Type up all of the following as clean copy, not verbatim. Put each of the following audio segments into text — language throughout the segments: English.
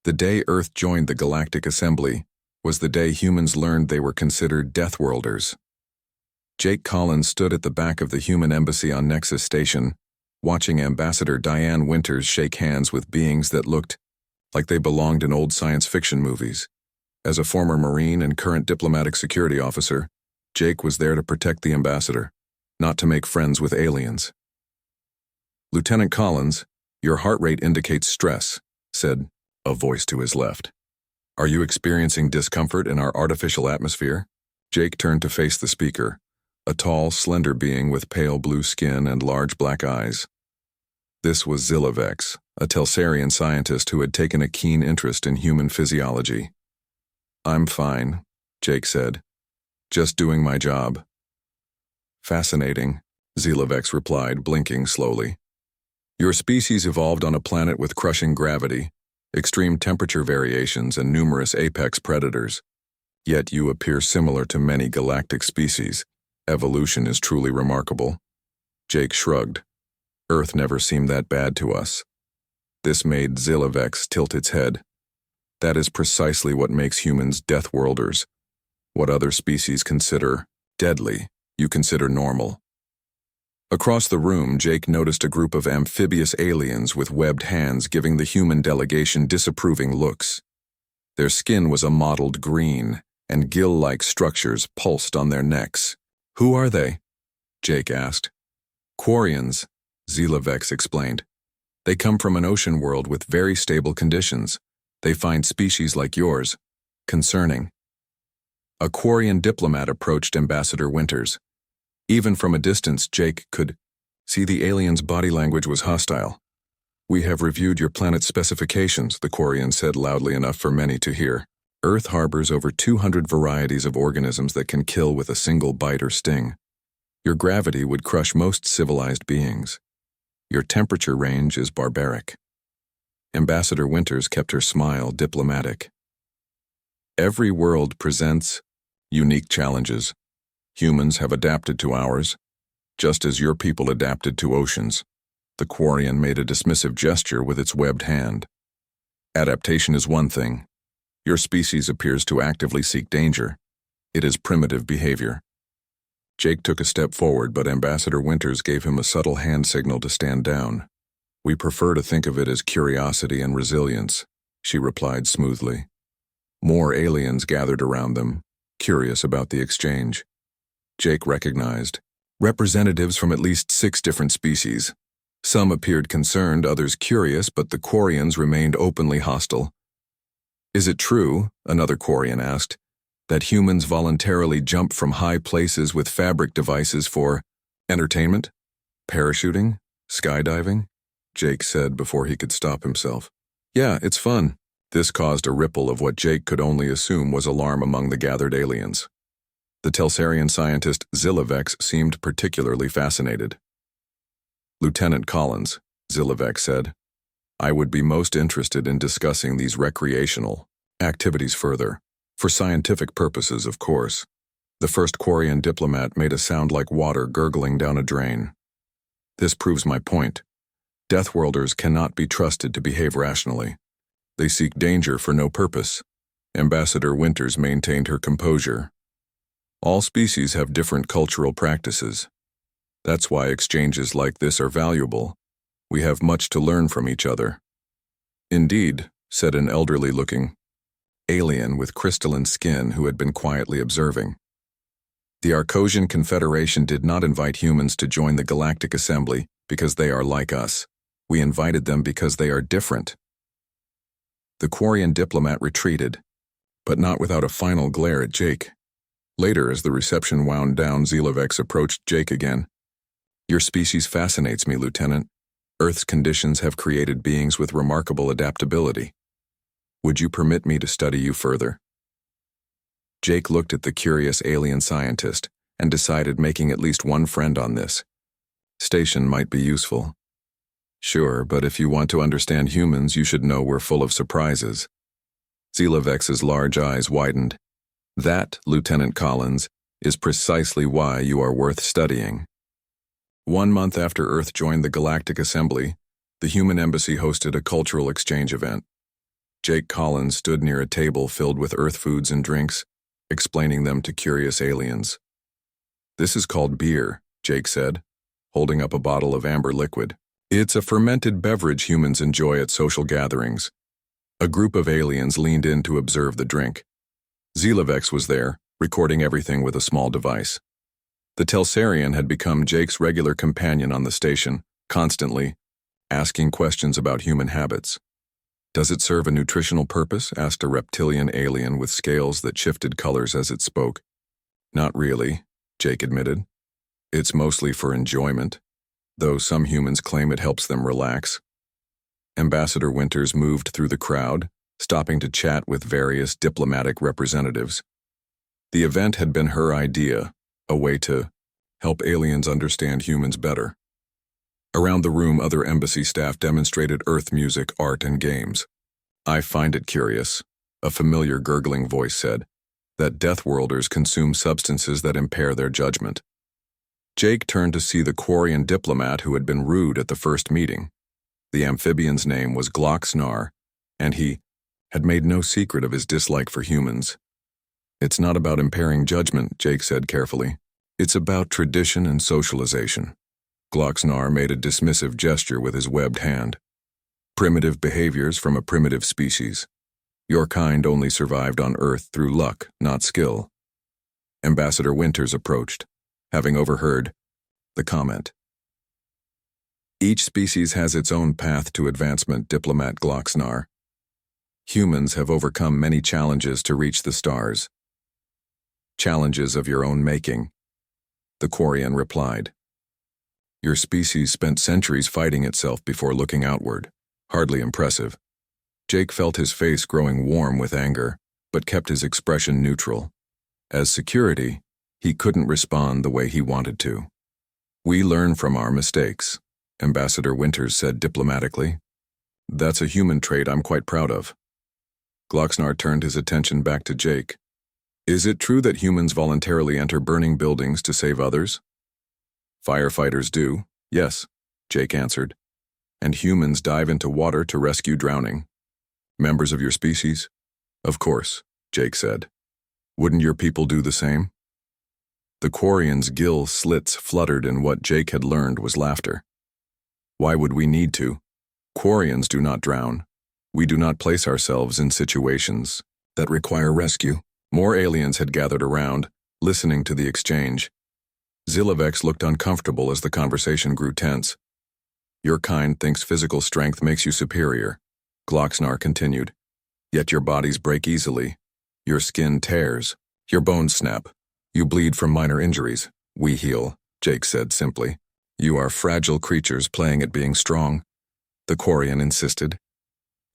The day Earth joined the Galactic Assembly was the day humans learned they were considered Deathworlders. Jake Collins stood at the back of the human embassy on Nexus Station, watching Ambassador Diane Winters shake hands with beings that looked like they belonged in old science fiction movies. As a former Marine and current diplomatic security officer, Jake was there to protect the ambassador, not to make friends with aliens. "Lieutenant Collins, your heart rate indicates stress," said a voice to his left. "Are you experiencing discomfort in our artificial atmosphere?" Jake turned to face the speaker, a tall, slender being with pale blue skin and large black eyes. This was Zilovex, a Telsarian scientist who had taken a keen interest in human physiology. "I'm fine," Jake said. "Just doing my job." "Fascinating," Zilovex replied, blinking slowly. "Your species evolved on a planet with crushing gravity, extreme temperature variations, and numerous apex predators. Yet you appear similar to many galactic species. Evolution is truly remarkable." Jake shrugged. "Earth never seemed that bad to us." This made Zilovex tilt its head. "That is precisely what makes humans Deathworlders. What other species consider deadly, you consider normal." Across the room, Jake noticed a group of amphibious aliens with webbed hands giving the human delegation disapproving looks. Their skin was a mottled green, and gill-like structures pulsed on their necks. "Who are they?" Jake asked. "Quarians," Zilovex explained. "They come from an ocean world with very stable conditions. They find species like yours concerning." A Quarian diplomat approached Ambassador Winters. Even from a distance, Jake could see the alien's body language was hostile. "We have reviewed your planet's specifications," the Quarian said loudly enough for many to hear. "Earth harbors over 200 varieties of organisms that can kill with a single bite or sting. Your gravity would crush most civilized beings. Your temperature range is barbaric." Ambassador Winters kept her smile diplomatic. "Every world presents unique challenges. Humans have adapted to ours, just as your people adapted to oceans." The Quarian made a dismissive gesture with its webbed hand. "Adaptation is one thing. Your species appears to actively seek danger. It is primitive behavior." Jake took a step forward, but Ambassador Winters gave him a subtle hand signal to stand down. "We prefer to think of it as curiosity and resilience," she replied smoothly. More aliens gathered around them, curious about the exchange. Jake recognized representatives from at least 6 different species. Some appeared concerned, others curious, but the Quarians remained openly hostile. "Is it true," another Quarian asked, "that humans voluntarily jump from high places with fabric devices for entertainment? Parachuting? Skydiving?" Jake said before he could stop himself. "Yeah, it's fun." This caused a ripple of what Jake could only assume was alarm among the gathered aliens. The Telsarian scientist Zilovex seemed particularly fascinated. "Lieutenant Collins," Zilovex said, "I would be most interested in discussing these recreational activities further. For scientific purposes, of course." The first Quarian diplomat made a sound like water gurgling down a drain. "This proves my point. Deathworlders cannot be trusted to behave rationally. They seek danger for no purpose." Ambassador Winters maintained her composure. "All species have different cultural practices. That's why exchanges like this are valuable. We have much to learn from each other." "Indeed," said an elderly-looking alien with crystalline skin who had been quietly observing. "The Arcosian Confederation did not invite humans to join the Galactic Assembly because they are like us. We invited them because they are different." The Quarian diplomat retreated, but not without a final glare at Jake. Later, as the reception wound down, Zilovex approached Jake again. "Your species fascinates me, Lieutenant. Earth's conditions have created beings with remarkable adaptability. Would you permit me to study you further?" Jake looked at the curious alien scientist and decided making at least one friend on this station might be useful. "Sure, but if you want to understand humans, you should know we're full of surprises." Zilovex's large eyes widened. "That, Lieutenant Collins, is precisely why you are worth studying." 1 month after Earth joined the Galactic Assembly, the Human Embassy hosted a cultural exchange event. Jake Collins stood near a table filled with Earth foods and drinks, explaining them to curious aliens. "This is called beer," Jake said, holding up a bottle of amber liquid. "It's a fermented beverage humans enjoy at social gatherings." A group of aliens leaned in to observe the drink. Zilovex was there, recording everything with a small device. The Telsarian had become Jake's regular companion on the station, constantly asking questions about human habits. "Does it serve a nutritional purpose?" asked a reptilian alien with scales that shifted colors as it spoke. "Not really," Jake admitted. "It's mostly for enjoyment, though some humans claim it helps them relax." Ambassador Winters moved through the crowd, stopping to chat with various diplomatic representatives. The event had been her idea, a way to help aliens understand humans better. Around the room, other embassy staff demonstrated Earth music, art, and games. "I find it curious," a familiar gurgling voice said, "that Deathworlders consume substances that impair their judgment." Jake turned to see the Quarian diplomat who had been rude at the first meeting. The amphibian's name was Gloxnar, and he had made no secret of his dislike for humans. "It's not about impairing judgment," Jake said carefully. "It's about tradition and socialization." Gloxnar made a dismissive gesture with his webbed hand. "Primitive behaviors from a primitive species. Your kind only survived on Earth through luck, not skill." Ambassador Winters approached, having overheard the comment. "Each species has its own path to advancement," diplomat Gloxnar. "Humans have overcome many challenges to reach the stars." "Challenges of your own making," the Quarian replied. "Your species spent centuries fighting itself before looking outward. Hardly impressive." Jake felt his face growing warm with anger, but kept his expression neutral. As security, he couldn't respond the way he wanted to. "We learn from our mistakes," Ambassador Winters said diplomatically. "That's a human trait I'm quite proud of." Gloxnar turned his attention back to Jake. "Is it true that humans voluntarily enter burning buildings to save others?" "Firefighters do, yes," Jake answered. "And humans dive into water to rescue drowning." "Members of your species?" "Of course," Jake said. "Wouldn't your people do the same?" The Quarian's gill slits fluttered, and what Jake had learned was laughter. "Why would we need to? Quarians do not drown. We do not place ourselves in situations that require rescue." More aliens had gathered around, listening to the exchange. Zilovex looked uncomfortable as the conversation grew tense. "Your kind thinks physical strength makes you superior," Gloxnar continued. "Yet your bodies break easily. Your skin tears. Your bones snap. You bleed from minor injuries. We heal," Jake said simply. "You are fragile creatures playing at being strong," the Quarian insisted.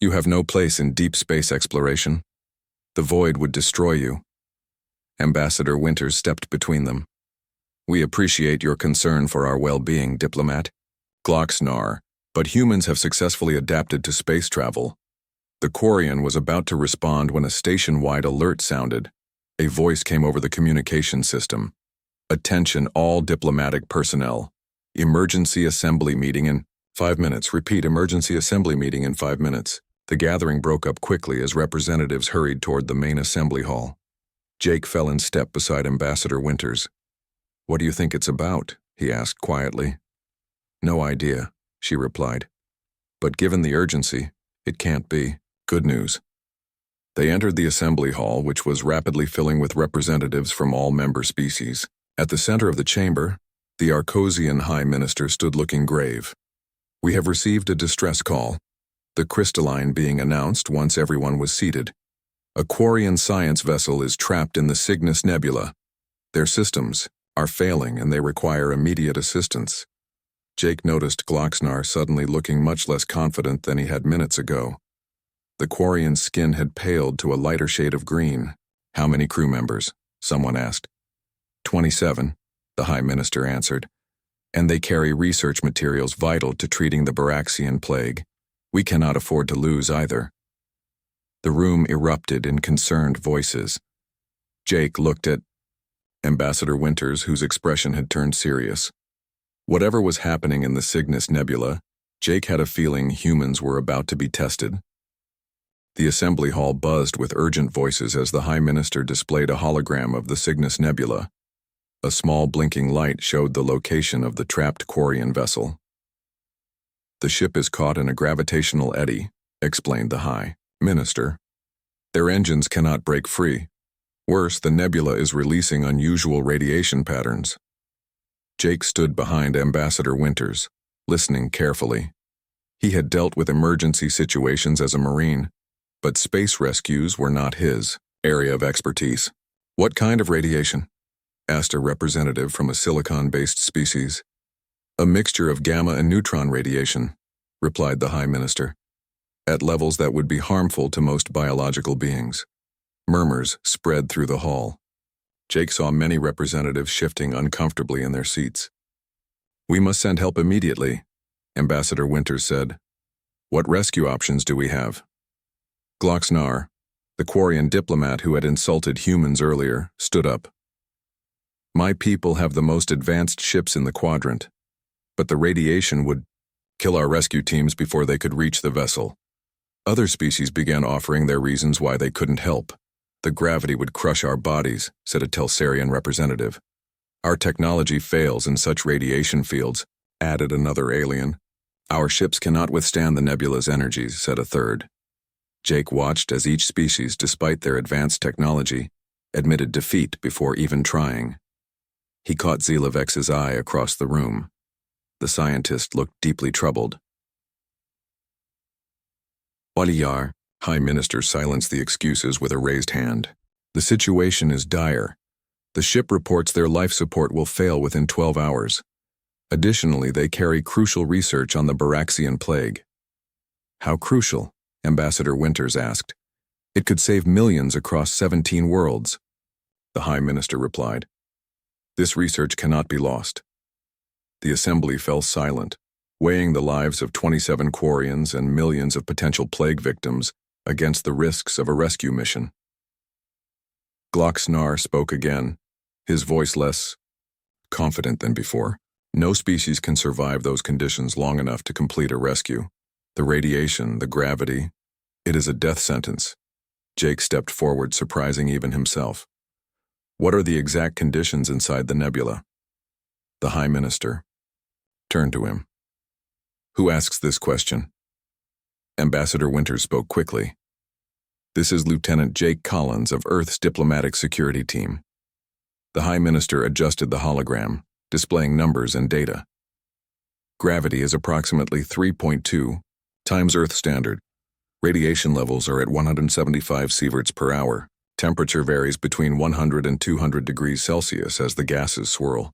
"You have no place in deep space exploration. The void would destroy you." Ambassador Winters stepped between them. "We appreciate your concern for our well-being, diplomat Gloxnar, but humans have successfully adapted to space travel." The Quarian was about to respond when a station-wide alert sounded. A voice came over the communication system. "Attention all diplomatic personnel. Emergency assembly meeting in 5 minutes. Repeat, emergency assembly meeting in 5 minutes." The gathering broke up quickly as representatives hurried toward the main assembly hall. Jake fell in step beside Ambassador Winters. "What do you think it's about?" he asked quietly. "No idea," she replied. "But given the urgency, it can't be good news." They entered the assembly hall, which was rapidly filling with representatives from all member species. At the center of the chamber, the Arcosian High Minister stood looking grave. "We have received a distress call," the crystalline being announced once everyone was seated. "A Quarian science vessel is trapped in the Cygnus Nebula. Their systems are failing and they require immediate assistance." Jake noticed Gloxnar suddenly looking much less confident than he had minutes ago. The Quarian's skin had paled to a lighter shade of green. "How many crew members?" someone asked. 27, the High Minister answered. "And they carry research materials vital to treating the Baraxian plague. We cannot afford to lose either." The room erupted in concerned voices. Jake looked at Ambassador Winters, whose expression had turned serious. Whatever was happening in the Cygnus Nebula, Jake had a feeling humans were about to be tested. The assembly hall buzzed with urgent voices as the High Minister displayed a hologram of the Cygnus Nebula. A small blinking light showed the location of the trapped Quarian vessel. "The ship is caught in a gravitational eddy," explained the High Minister. "Their engines cannot break free. Worse, the nebula is releasing unusual radiation patterns." Jake stood behind Ambassador Winters, listening carefully. He had dealt with emergency situations as a Marine, but space rescues were not his area of expertise. "What kind of radiation?" asked a representative from a silicon-based species. "A mixture of gamma and neutron radiation," replied the High Minister, "at levels that would be harmful to most biological beings." Murmurs spread through the hall. Jake saw many representatives shifting uncomfortably in their seats. "We must send help immediately," Ambassador Winters said. "What rescue options do we have?" Gloxnar, the Quarian diplomat who had insulted humans earlier, stood up. "My people have the most advanced ships in the quadrant, but the radiation would kill our rescue teams before they could reach the vessel." Other species began offering their reasons why they couldn't help. "The gravity would crush our bodies," said a Telsarian representative. "Our technology fails in such radiation fields," added another alien. "Our ships cannot withstand the nebula's energies," said a third. Jake watched as each species, despite their advanced technology, admitted defeat before even trying. He caught Zelevex's eye across the room. The scientist looked deeply troubled. "Waliyar," High Minister silenced the excuses with a raised hand. "The situation is dire. The ship reports their life support will fail within 12 hours. Additionally, they carry crucial research on the Baraxian plague." "How crucial?" Ambassador Winters asked. "It could save millions across 17 worlds." The High Minister replied, "This research cannot be lost." The assembly fell silent, weighing the lives of 27 Quarians and millions of potential plague victims against the risks of a rescue mission. Gloxnar spoke again, his voice less confident than before. "No species can survive those conditions long enough to complete a rescue. The radiation, the gravity, it is a death sentence." Jake stepped forward, surprising even himself. "What are the exact conditions inside the nebula?" The High Minister turned to him. "Who asks this question?" Ambassador Winters spoke quickly. "This is Lieutenant Jake Collins of Earth's Diplomatic Security Team." The High Minister adjusted the hologram, displaying numbers and data. "Gravity is approximately 3.2 times Earth standard. Radiation levels are at 175 sieverts per hour. Temperature varies between 100 and 200 degrees Celsius as the gases swirl."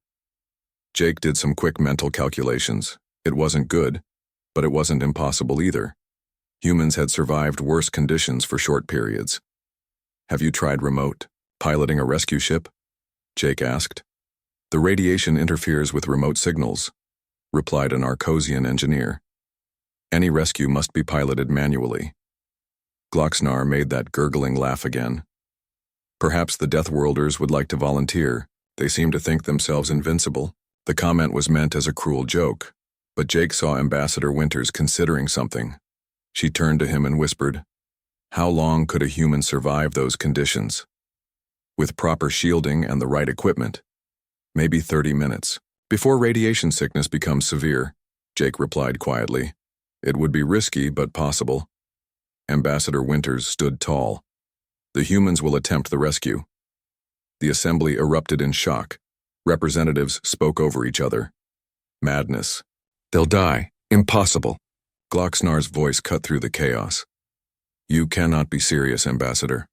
Jake did some quick mental calculations. It wasn't good, but it wasn't impossible either. Humans had survived worse conditions for short periods. "Have you tried remote piloting a rescue ship?" Jake asked. "The radiation interferes with remote signals," replied an Arcosian engineer. "Any rescue must be piloted manually." Gloxnar made that gurgling laugh again. "Perhaps the Deathworlders would like to volunteer. They seem to think themselves invincible." The comment was meant as a cruel joke, but Jake saw Ambassador Winters considering something. She turned to him and whispered, "How long could a human survive those conditions?" "With proper shielding and the right equipment, maybe 30 minutes. Before radiation sickness becomes severe," Jake replied quietly. "It would be risky, but possible." Ambassador Winters stood tall. "The humans will attempt the rescue." The assembly erupted in shock. Representatives spoke over each other. "Madness. They'll die. Impossible." Gloxnar's voice cut through the chaos. "You cannot be serious, Ambassador.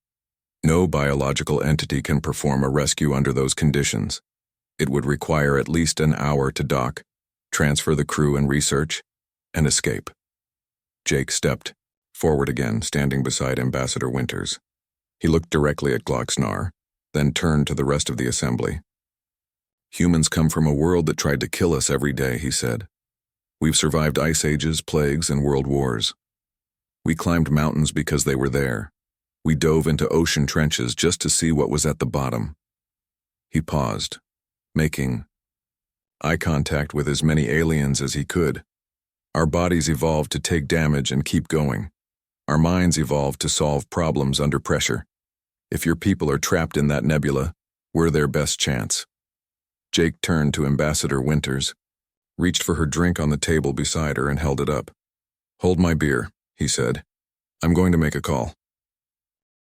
No biological entity can perform a rescue under those conditions. It would require at least an hour to dock, transfer the crew and research, and escape." Jake stepped forward again, standing beside Ambassador Winters. He looked directly at Gloxnar, then turned to the rest of the assembly. "Humans come from a world that tried to kill us every day," he said. "We've survived ice ages, plagues, and world wars. We climbed mountains because they were there. We dove into ocean trenches just to see what was at the bottom." He paused, making eye contact with as many aliens as he could. "Our bodies evolved to take damage and keep going. Our minds evolved to solve problems under pressure. If your people are trapped in that nebula, we're their best chance. Jake turned to Ambassador Winters, reached for her drink on the table beside her and held it up. "Hold my beer," he said. "I'm going to make a call."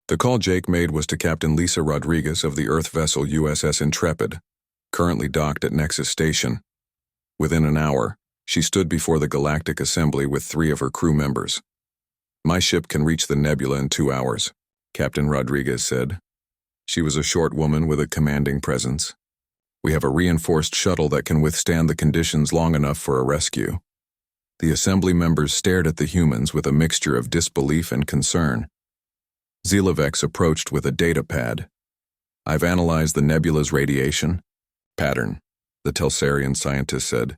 The call Jake made was to Captain Lisa Rodriguez of the Earth vessel USS Intrepid, currently docked at Nexus Station. Within an hour, she stood before the Galactic Assembly with 3 of her crew members. "My ship can reach the nebula in 2 hours," Captain Rodriguez said. She was a short woman with a commanding presence. "We have a reinforced shuttle that can withstand the conditions long enough for a rescue." The assembly members stared at the humans with a mixture of disbelief and concern. Zilovex approached with a data pad. "I've analyzed the nebula's radiation pattern," the Telsarian scientist said.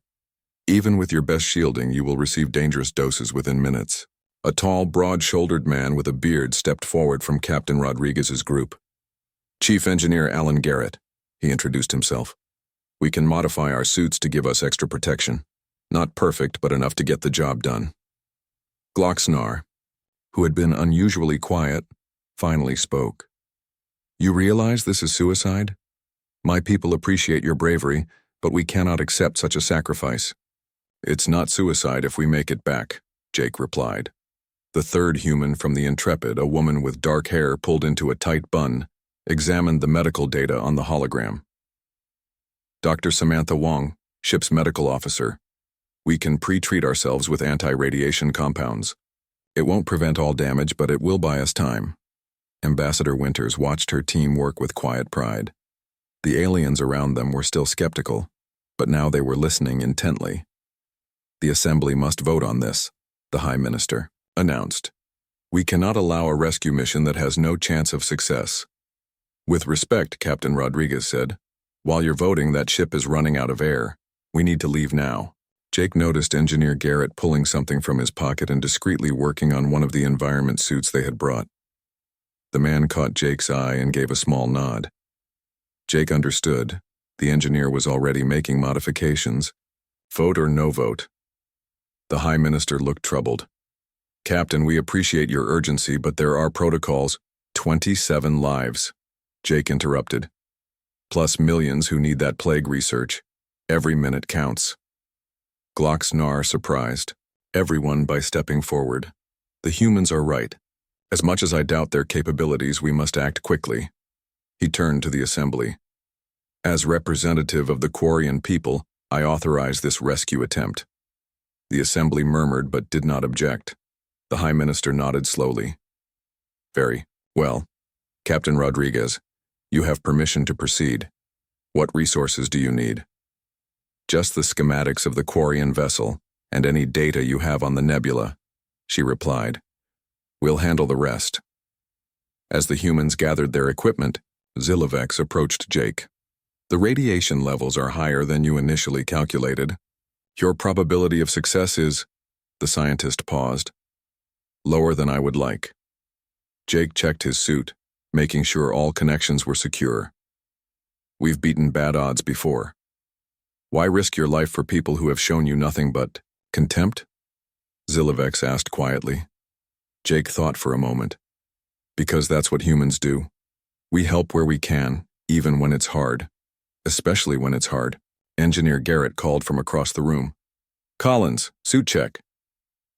"Even with your best shielding, you will receive dangerous doses within minutes." A tall, broad-shouldered man with a beard stepped forward from Captain Rodriguez's group. "Chief Engineer Alan Garrett," he introduced himself. "We can modify our suits to give us extra protection. Not perfect, but enough to get the job done." Glocksnar, who had been unusually quiet, finally spoke. "You realize this is suicide? My people appreciate your bravery, but we cannot accept such a sacrifice." "It's not suicide if we make it back," Jake replied. The third human from the Intrepid, a woman with dark hair pulled into a tight bun, examined the medical data on the hologram. "Dr. Samantha Wong, ship's medical officer. We can pre-treat ourselves with anti-radiation compounds. It won't prevent all damage, but it will buy us time." Ambassador Winters watched her team work with quiet pride. The aliens around them were still skeptical, but now they were listening intently. "The Assembly must vote on this," the High Minister announced. "We cannot allow a rescue mission that has no chance of success." "With respect," Captain Rodriguez said, "while you're voting, that ship is running out of air. We need to leave now." Jake noticed Engineer Garrett pulling something from his pocket and discreetly working on one of the environment suits they had brought. The man caught Jake's eye and gave a small nod. Jake understood. The engineer was already making modifications. Vote or no vote? The High Minister looked troubled. "Captain, we appreciate your urgency, but there are protocols." 27 lives, Jake interrupted. "Plus millions who need that plague research. Every minute counts." Glocksnar surprised everyone by stepping forward. "The humans are right. As much as I doubt their capabilities, we must act quickly." He turned to the Assembly. "As representative of the Quarian people, I authorize this rescue attempt." The Assembly murmured but did not object. The High Minister nodded slowly. "Very well. Captain Rodriguez, you have permission to proceed. What resources do you need?" "Just the schematics of the Quarian vessel and any data you have on the nebula," she replied. "We'll handle the rest." As the humans gathered their equipment, Zilovex approached Jake. "The radiation levels are higher than you initially calculated. Your probability of success is—" The scientist paused. "Lower than I would like." Jake checked his suit, making sure all connections were secure. "We've beaten bad odds before. Why risk your life for people who have shown you nothing but contempt?" Zilovex asked quietly. Jake thought for a moment. "Because that's what humans do. We help where we can, even when it's hard. Especially when it's hard." Engineer Garrett called from across the room. "Collins, suit check."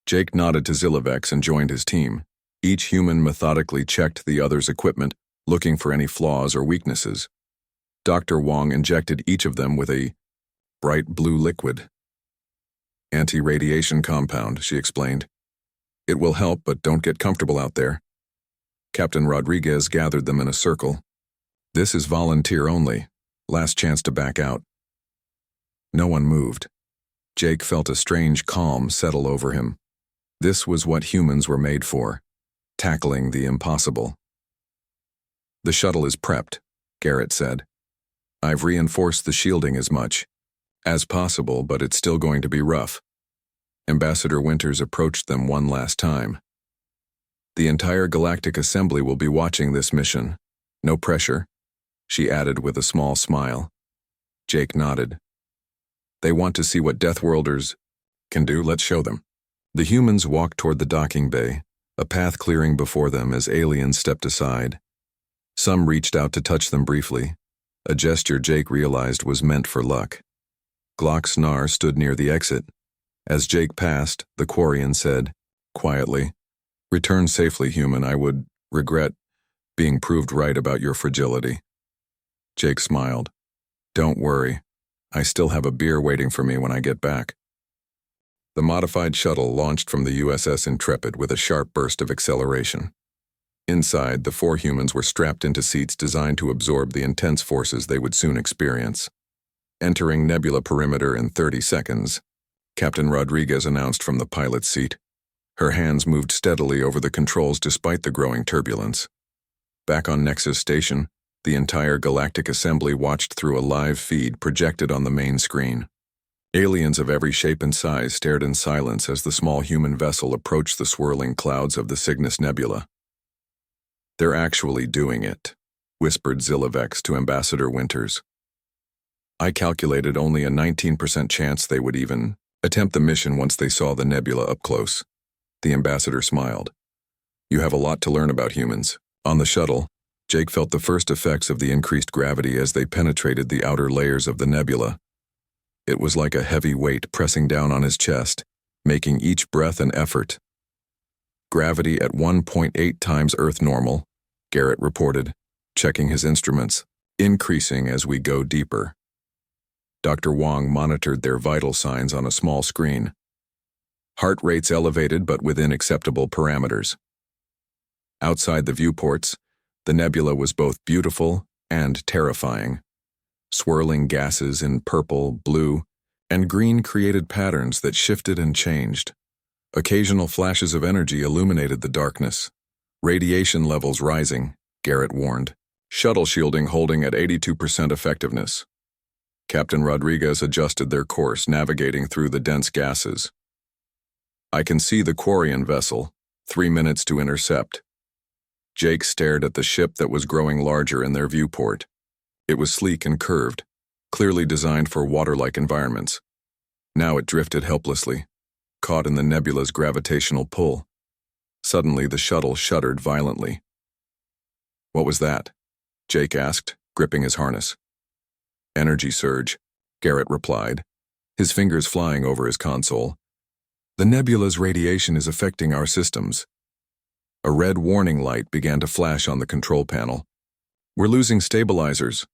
Jake nodded to Zilovex and joined his team. Each human methodically checked the other's equipment, looking for any flaws or weaknesses. Dr. Wong injected each of them with a bright blue liquid. "Anti-radiation compound," she explained. "It will help, but don't get comfortable out there." Captain Rodriguez gathered them in a circle. "This is volunteer only. Last chance to back out." No one moved. Jake felt a strange calm settle over him. This was what humans were made for, tackling the impossible. "The shuttle is prepped," Garrett said. "I've reinforced the shielding as much as possible, but it's still going to be rough." Ambassador Winters approached them one last time. "The entire Galactic Assembly will be watching this mission. No pressure," she added with a small smile. Jake nodded. "They want to see what Deathworlders can do. Let's show them." The humans walked toward the docking bay, a path clearing before them as aliens stepped aside. Some reached out to touch them briefly, a gesture Jake realized was meant for luck. Glock's Nar stood near the exit. As Jake passed, the Quarian said, quietly, "Return safely, human. I would regret being proved right about your fragility." Jake smiled. "Don't worry. I still have a beer waiting for me when I get back." The modified shuttle launched from the USS Intrepid with a sharp burst of acceleration. Inside, the 4 humans were strapped into seats designed to absorb the intense forces they would soon experience. Entering nebula perimeter in 30 seconds, Captain Rodriguez announced from the pilot's seat. Her hands moved steadily over the controls despite the growing turbulence. Back on Nexus Station, the entire Galactic Assembly watched through a live feed projected on the main screen. Aliens of every shape and size stared in silence as the small human vessel approached the swirling clouds of the Cygnus Nebula. "They're actually doing it," whispered Zilovex to Ambassador Winters. "I calculated only a 19% chance they would even attempt the mission once they saw the nebula up close." The ambassador smiled. "You have a lot to learn about humans." On the shuttle, Jake felt the first effects of the increased gravity as they penetrated the outer layers of the nebula. It was like a heavy weight pressing down on his chest, making each breath an effort. "Gravity at 1.8 times Earth normal," Garrett reported, checking his instruments, "increasing as we go deeper." Dr. Wong monitored their vital signs on a small screen. Heart rates elevated but within acceptable parameters. Outside the viewports, the nebula was both beautiful and terrifying. Swirling gases in purple, blue, and green created patterns that shifted and changed. Occasional flashes of energy illuminated the darkness. "Radiation levels rising," Garrett warned. "Shuttle shielding holding at 82% effectiveness." Captain Rodriguez adjusted their course, navigating through the dense gases. "I can see the Quarian vessel. 3 minutes to intercept." Jake stared at the ship that was growing larger in their viewport. It was sleek and curved, clearly designed for water-like environments. Now it drifted helplessly, caught in the nebula's gravitational pull. Suddenly, the shuttle shuddered violently. "What was that?" Jake asked, gripping his harness. "Energy surge," Garrett replied, his fingers flying over his console. "The nebula's radiation is affecting our systems." A red warning light began to flash on the control panel. "We're losing stabilizers,"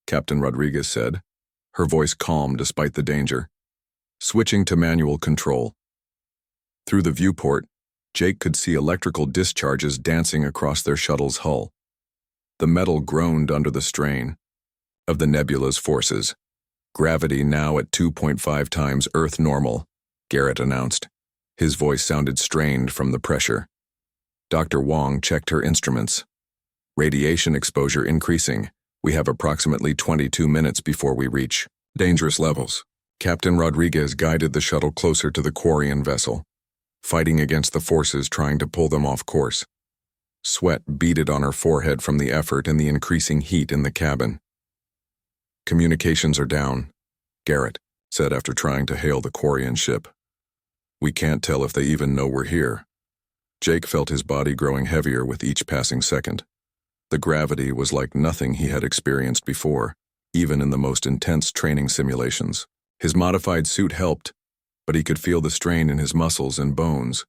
Captain Rodriguez said, her voice calm despite the danger. "Switching to manual control." Through the viewport, Jake could see electrical discharges dancing across their shuttle's hull. The metal groaned under the strain of the nebula's forces. "Gravity now at 2.5 times Earth normal," Garrett announced. His voice sounded strained from the pressure. Dr. Wong checked her instruments. "Radiation exposure increasing. We have approximately 22 minutes before we reach dangerous levels." Captain Rodriguez guided the shuttle closer to the Quarian vessel, fighting against the forces trying to pull them off course. Sweat beaded on her forehead from the effort and the increasing heat in the cabin. "Communications are down," Garrett said after trying to hail the Quarian ship. "We can't tell if they even know we're here." Jake felt his body growing heavier with each passing second. The gravity was like nothing he had experienced before, even in the most intense training simulations. His modified suit helped, but he could feel the strain in his muscles and bones.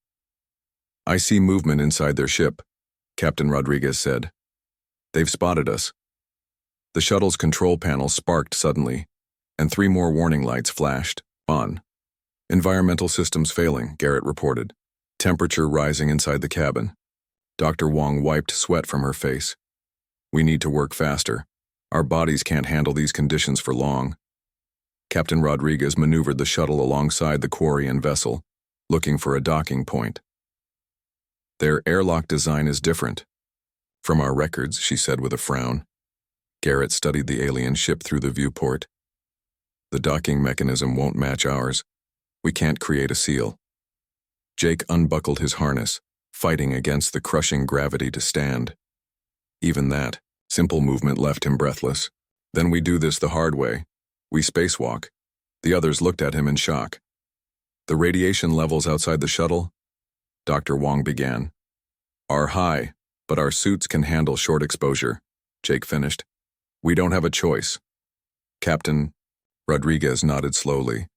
"I see movement inside their ship," Captain Rodriguez said. "They've spotted us." The shuttle's control panel sparked suddenly, and 3 more warning lights flashed on. "Environmental systems failing," Garrett reported. "Temperature rising inside the cabin." Dr. Wong wiped sweat from her face. "We need to work faster. Our bodies can't handle these conditions for long." Captain Rodriguez maneuvered the shuttle alongside the Quarian vessel, looking for a docking point. "Their airlock design is different from our records," she said with a frown. Garrett studied the alien ship through the viewport. "The docking mechanism won't match ours. We can't create a seal." Jake unbuckled his harness, fighting against the crushing gravity to stand. Even that simple movement left him breathless. "Then we do this the hard way. We spacewalk." The others looked at him in shock. "The radiation levels outside the shuttle?" Dr. Wong began. are high, but our suits can handle short exposure, Jake finished. We don't have a choice. Captain Rodriguez nodded slowly.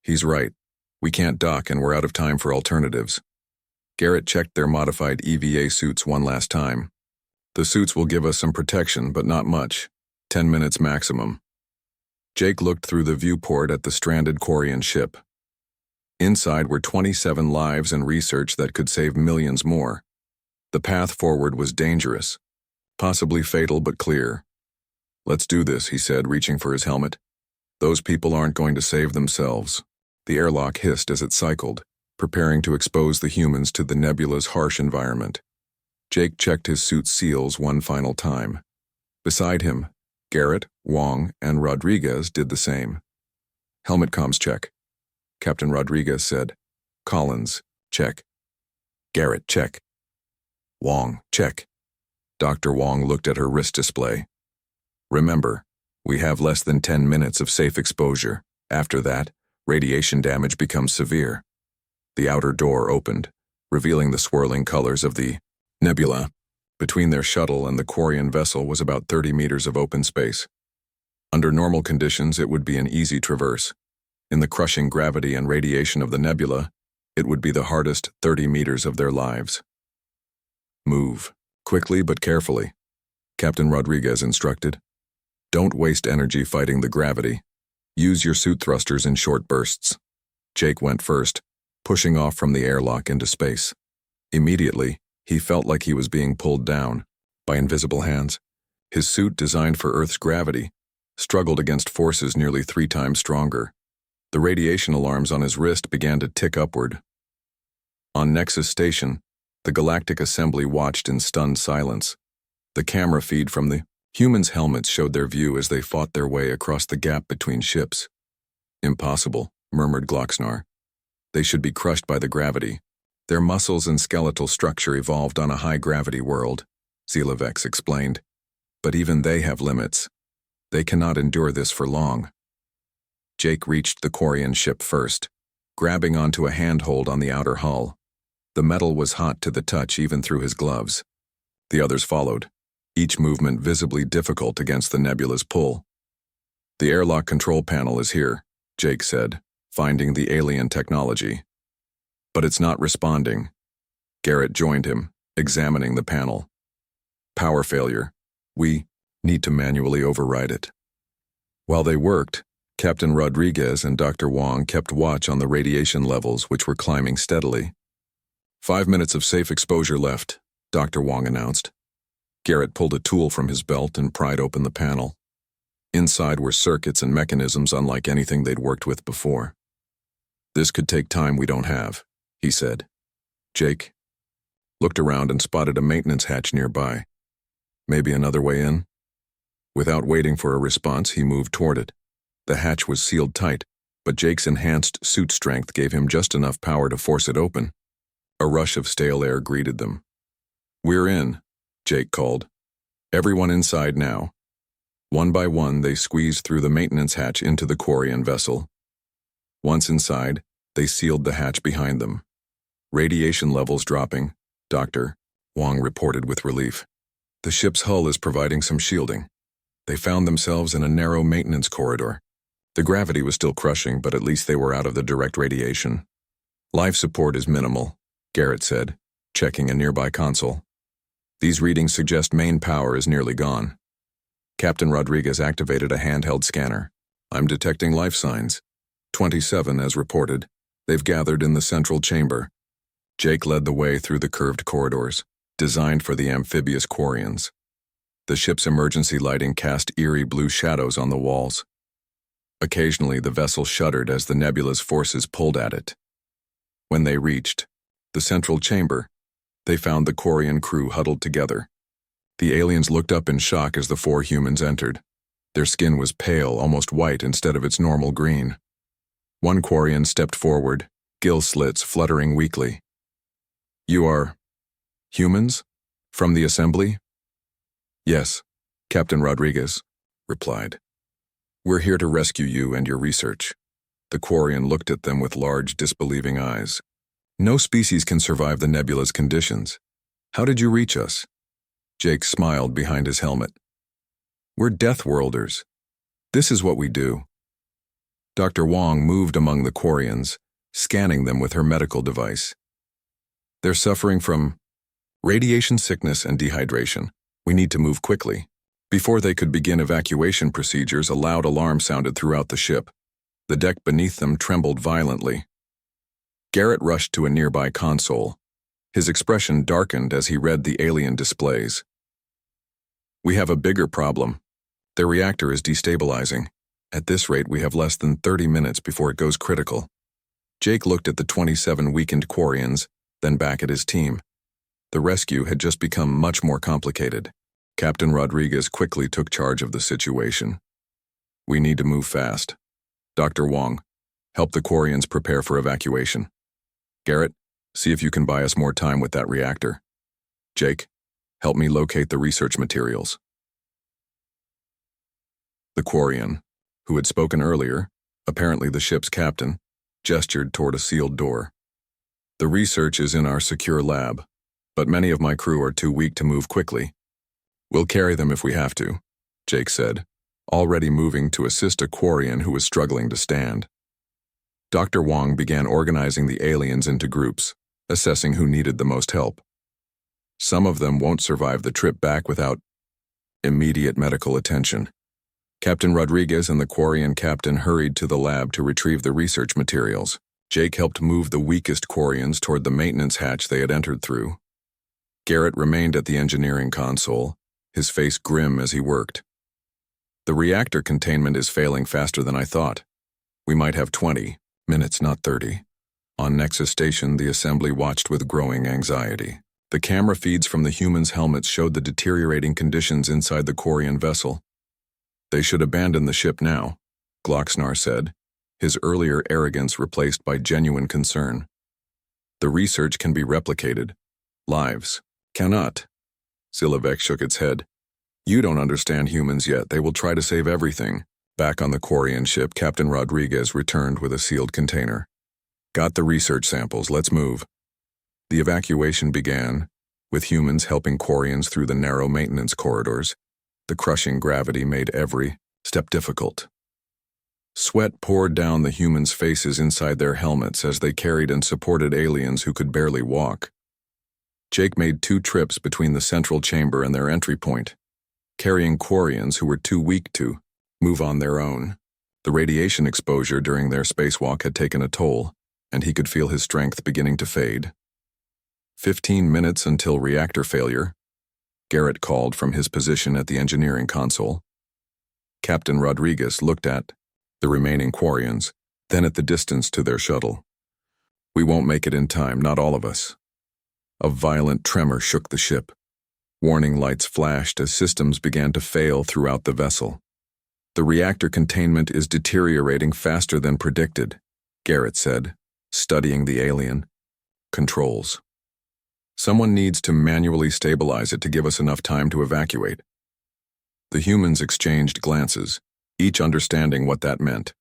He's right. We can't dock and we're out of time for alternatives. Garrett checked their modified EVA suits one last time. The suits will give us some protection, but not much. 10 minutes maximum. Jake looked through the viewport at the stranded Quarian ship. Inside were 27 lives and research that could save millions more. The path forward was dangerous, possibly fatal but clear. Let's do this, he said, reaching for his helmet. Those people aren't going to save themselves. The airlock hissed as it cycled, preparing to expose the humans to the nebula's harsh environment. Jake checked his suit's seals one final time. Beside him, Garrett, Wong, and Rodriguez did the same. Helmet comms check. Captain Rodriguez said. Collins, check. Garrett, check. Wong, check. Dr. Wong looked at her wrist display. Remember, we have less than 10 minutes of safe exposure. After that, radiation damage becomes severe. The outer door opened, revealing the swirling colors of the nebula. Between their shuttle and the Quarian vessel was about 30 meters of open space. Under normal conditions, it would be an easy traverse. In the crushing gravity and radiation of the nebula, it would be the hardest 30 meters of their lives. Move, quickly but carefully, Captain Rodriguez instructed. Don't waste energy fighting the gravity. Use your suit thrusters in short bursts. Jake went first, pushing off from the airlock into space. Immediately, he felt like he was being pulled down by invisible hands. His suit, designed for Earth's gravity, struggled against forces nearly 3 times stronger. The radiation alarms on his wrist began to tick upward. On Nexus Station, the Galactic Assembly watched in stunned silence. The camera feed from the humans' helmets showed their view as they fought their way across the gap between ships. Impossible, murmured Glocksnar. They should be crushed by the gravity. Their muscles and skeletal structure evolved on a high-gravity world, Zilovex explained. But even they have limits. They cannot endure this for long. Jake reached the Quarian ship first, grabbing onto a handhold on the outer hull. The metal was hot to the touch even through his gloves. The others followed, each movement visibly difficult against the nebula's pull. The airlock control panel is here, Jake said, finding the alien technology. But it's not responding. Garrett joined him, examining the panel. Power failure. We need to manually override it. While they worked, Captain Rodriguez and Dr. Wong kept watch on the radiation levels, which were climbing steadily. 5 minutes of safe exposure left, Dr. Wong announced. Garrett pulled a tool from his belt and pried open the panel. Inside were circuits and mechanisms unlike anything they'd worked with before. This could take time we don't have, he said. Jake looked around and spotted a maintenance hatch nearby. Maybe another way in? Without waiting for a response, he moved toward it. The hatch was sealed tight, but Jake's enhanced suit strength gave him just enough power to force it open. A rush of stale air greeted them. We're in, Jake called. Everyone inside now. One by one, they squeezed through the maintenance hatch into the Quarian vessel. Once inside, they sealed the hatch behind them. Radiation levels dropping, Dr. Wong reported with relief. The ship's hull is providing some shielding. They found themselves in a narrow maintenance corridor. The gravity was still crushing, but at least they were out of the direct radiation. Life support is minimal, Garrett said, checking a nearby console. These readings suggest main power is nearly gone. Captain Rodriguez activated a handheld scanner. I'm detecting life signs. 27 as reported. They've gathered in the central chamber. Jake led the way through the curved corridors, designed for the amphibious Quarians. The ship's emergency lighting cast eerie blue shadows on the walls. Occasionally, the vessel shuddered as the nebula's forces pulled at it. When they reached the central chamber, they found the Quarian crew huddled together. The aliens looked up in shock as the 4 humans entered. Their skin was pale, almost white instead of its normal green. One Quarian stepped forward, gill slits fluttering weakly. You are humans? From the assembly? Yes, Captain Rodriguez replied. We're here to rescue you and your research. The Quarian looked at them with large, disbelieving eyes. No species can survive the nebula's conditions. How did you reach us? Jake smiled behind his helmet. We're Deathworlders. This is what we do. Dr. Wong moved among the Quarians, scanning them with her medical device. They're suffering from radiation sickness and dehydration. We need to move quickly. Before they could begin evacuation procedures, a loud alarm sounded throughout the ship. The deck beneath them trembled violently. Garrett rushed to a nearby console. His expression darkened as he read the alien displays. We have a bigger problem. Their reactor is destabilizing. At this rate, we have less than 30 minutes before it goes critical. Jake looked at the 27 weakened Quarians, then back at his team. The rescue had just become much more complicated. Captain Rodriguez quickly took charge of the situation. We need to move fast. Dr. Wong, help the Quarians prepare for evacuation. Garrett, see if you can buy us more time with that reactor. Jake, help me locate the research materials. The Quarian, who had spoken earlier, apparently the ship's captain, gestured toward a sealed door. The research is in our secure lab, but many of my crew are too weak to move quickly. We'll carry them if we have to, Jake said, already moving to assist a Quarian who was struggling to stand. Dr. Wong began organizing the aliens into groups, assessing who needed the most help. Some of them won't survive the trip back without immediate medical attention. Captain Rodriguez and the Quarian captain hurried to the lab to retrieve the research materials. Jake helped move the weakest Quarians toward the maintenance hatch they had entered through. Garrett remained at the engineering console, his face grim as he worked. The reactor containment is failing faster than I thought. We might have 20 minutes, not 30. On Nexus Station, the assembly watched with growing anxiety. The camera feeds from the humans' helmets showed the deteriorating conditions inside the Quarian vessel. They should abandon the ship now, Glocksnar said, his earlier arrogance replaced by genuine concern. The research can be replicated. Lives cannot. Silovec shook its head. You don't understand humans yet. They will try to save everything. Back on the Quarian ship, Captain Rodriguez returned with a sealed container. Got the research samples. Let's move. The evacuation began, with humans helping Quarians through the narrow maintenance corridors. The crushing gravity made every step difficult. Sweat poured down the humans' faces inside their helmets as they carried and supported aliens who could barely walk. Jake made 2 trips between the central chamber and their entry point, carrying Quarians who were too weak to move on their own. The radiation exposure during their spacewalk had taken a toll, and he could feel his strength beginning to fade. 15 minutes until reactor failure, Garrett called from his position at the engineering console. Captain Rodriguez looked at the remaining Quarians, then at the distance to their shuttle. We won't make it in time, not all of us. A violent tremor shook the ship. Warning lights flashed as systems began to fail throughout the vessel. The reactor containment is deteriorating faster than predicted, Garrett said, studying the alien. Controls. Someone needs to manually stabilize it to give us enough time to evacuate. The humans exchanged glances, each understanding what that meant.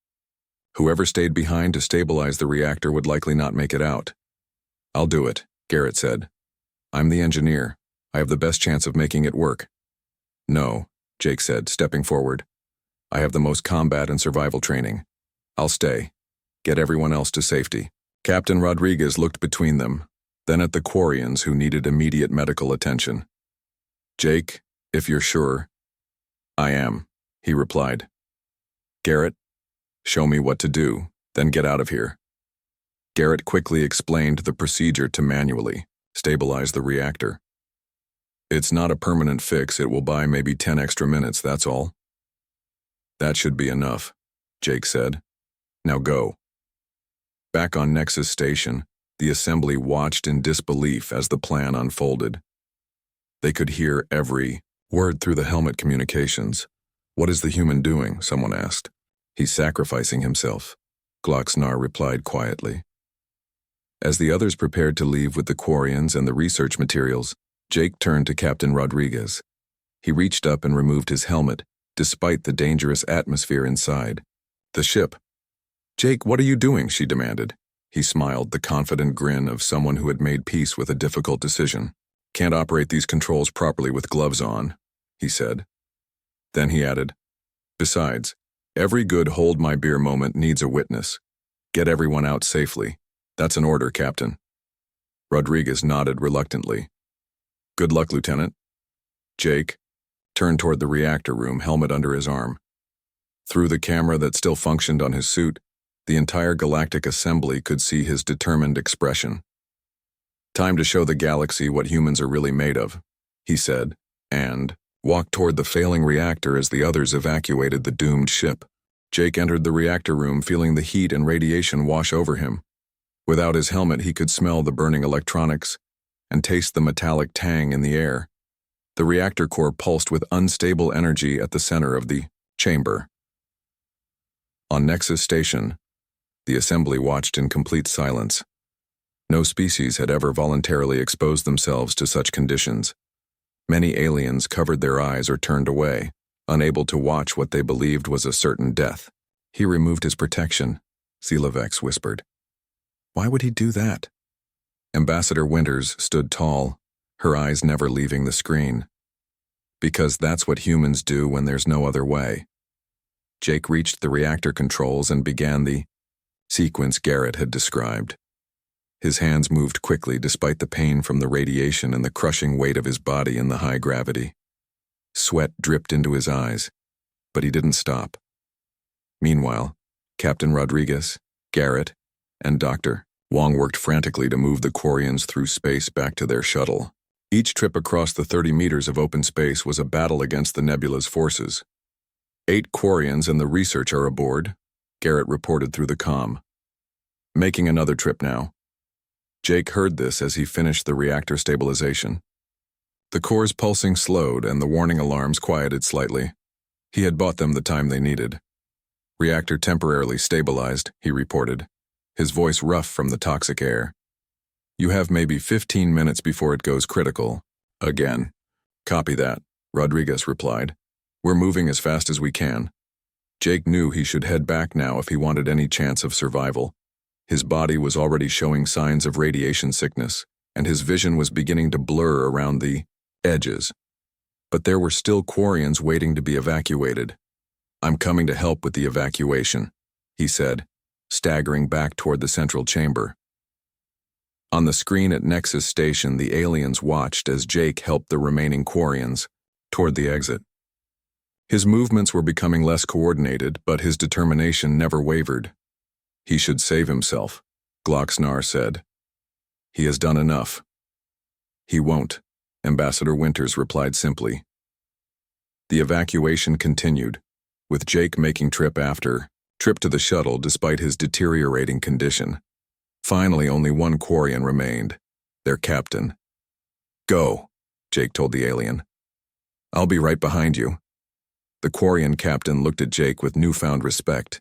Whoever stayed behind to stabilize the reactor would likely not make it out. I'll do it, Garrett said. I'm the engineer. I have the best chance of making it work. No, Jake said, stepping forward. I have the most combat and survival training. I'll stay. Get everyone else to safety. Captain Rodriguez looked between them, then at the Quarians who needed immediate medical attention. Jake, if you're sure. I am, he replied. Garrett, show me what to do, then get out of here. Garrett quickly explained the procedure to manually stabilize the reactor. It's not a permanent fix. It will buy maybe 10 extra minutes, that's all. That should be enough, Jake said. Now go. Back on Nexus Station, the assembly watched in disbelief as the plan unfolded. They could hear every word through the helmet communications. What is the human doing? Someone asked. He's sacrificing himself, Glocksnar replied quietly. As the others prepared to leave with the Quarians and the research materials, Jake turned to Captain Rodriguez. He reached up and removed his helmet, despite the dangerous atmosphere inside. The ship. Jake, what are you doing? She demanded. He smiled, the confident grin of someone who had made peace with a difficult decision. Can't operate these controls properly with gloves on, he said. Then he added, besides, every good hold my beer moment needs a witness. Get everyone out safely. That's an order, Captain. Rodriguez nodded reluctantly. Good luck, Lieutenant. Jake turned toward the reactor room, helmet under his arm. Through the camera that still functioned on his suit, the entire galactic assembly could see his determined expression. Time to show the galaxy what humans are really made of, he said, and walked toward the failing reactor as the others evacuated the doomed ship. Jake entered the reactor room feeling the heat and radiation wash over him. Without his helmet, he could smell the burning electronics and taste the metallic tang in the air. The reactor core pulsed with unstable energy at the center of the chamber. On Nexus Station, the assembly watched in complete silence. No species had ever voluntarily exposed themselves to such conditions. Many aliens covered their eyes or turned away, unable to watch what they believed was a certain death. He removed his protection, Zilovex whispered. Why would he do that? Ambassador Winters stood tall, her eyes never leaving the screen. Because that's what humans do when there's no other way. Jake reached the reactor controls and began the sequence Garrett had described. His hands moved quickly despite the pain from the radiation and the crushing weight of his body in the high gravity. Sweat dripped into his eyes, but he didn't stop. Meanwhile, Captain Rodriguez, Garrett, and Dr. Wong worked frantically to move the Quarians through space back to their shuttle. Each trip across the 30 meters of open space was a battle against the nebula's forces. 8 Quarians and the research are aboard, Garrett reported through the comm. Making another trip now. Jake heard this as he finished the reactor stabilization. The core's pulsing slowed and the warning alarms quieted slightly. He had bought them the time they needed. Reactor temporarily stabilized, he reported, his voice rough from the toxic air. You have maybe 15 minutes before it goes critical. Again. Copy that, Rodriguez replied. We're moving as fast as we can. Jake knew he should head back now if he wanted any chance of survival. His body was already showing signs of radiation sickness, and his vision was beginning to blur around the edges. But there were still Quarians waiting to be evacuated. I'm coming to help with the evacuation, he said, staggering back toward the central chamber. On the screen at Nexus Station, the aliens watched as Jake helped the remaining Quarians toward the exit. His movements were becoming less coordinated, but his determination never wavered. He should save himself, Glocksnar said. He has done enough. He won't, Ambassador Winters replied simply. The evacuation continued, with Jake making trip after trip to the shuttle despite his deteriorating condition. Finally, only one Quarian remained, their captain. Go, Jake told the alien. I'll be right behind you. The Quarian captain looked at Jake with newfound respect.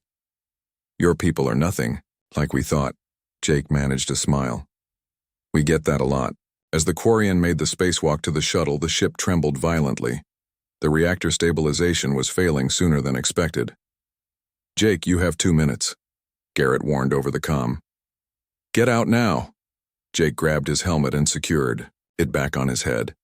Your people are nothing, like we thought. Jake managed to smile. We get that a lot. As the Quarian made the spacewalk to the shuttle, the ship trembled violently. The reactor stabilization was failing sooner than expected. Jake, you have 2 minutes, Garrett warned over the comm. Get out now. Jake grabbed his helmet and secured it back on his head.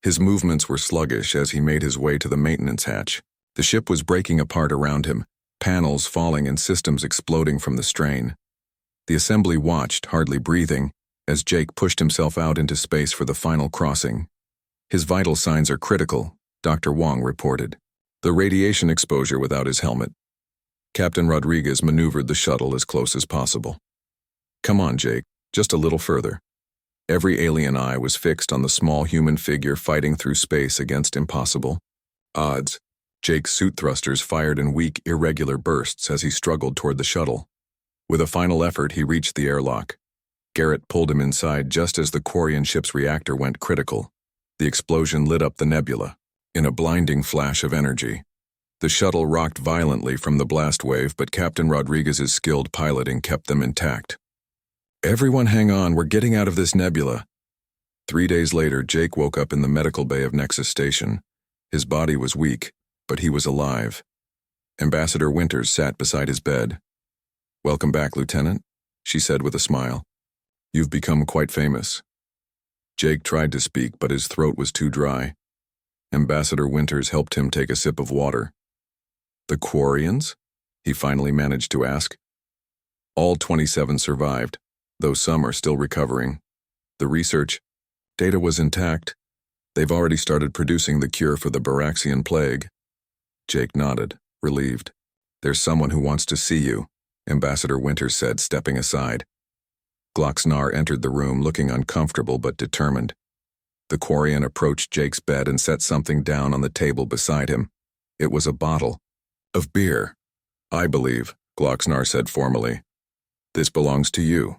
His movements were sluggish as he made his way to the maintenance hatch. The ship was breaking apart around him, panels falling and systems exploding from the strain. The assembly watched, hardly breathing, as Jake pushed himself out into space for the final crossing. His vital signs are critical, Dr. Wong reported. The radiation exposure without his helmet. Captain Rodriguez maneuvered the shuttle as close as possible. Come on, Jake, just a little further. Every alien eye was fixed on the small human figure fighting through space against impossible odds. Jake's suit thrusters fired in weak, irregular bursts as he struggled toward the shuttle. With a final effort, he reached the airlock. Garrett pulled him inside just as the Quarian ship's reactor went critical. The explosion lit up the nebula. In a blinding flash of energy, the shuttle rocked violently from the blast wave, but Captain Rodriguez's skilled piloting kept them intact. Everyone hang on, we're getting out of this nebula. 3 days later, Jake woke up in the medical bay of Nexus Station. His body was weak, but he was alive. Ambassador Winters sat beside his bed. Welcome back, Lieutenant, she said with a smile. You've become quite famous. Jake tried to speak, but his throat was too dry. Ambassador Winters helped him take a sip of water. The Quarians? He finally managed to ask. All 27 survived, though some are still recovering. The research data was intact. They've already started producing the cure for the Baraxian plague. Jake nodded, relieved. There's someone who wants to see you, Ambassador Winters said, stepping aside. Gloxnar entered the room looking uncomfortable but determined. The Quarian approached Jake's bed and set something down on the table beside him. It was a bottle of beer. I believe, Gloxnar said formally. This belongs to you.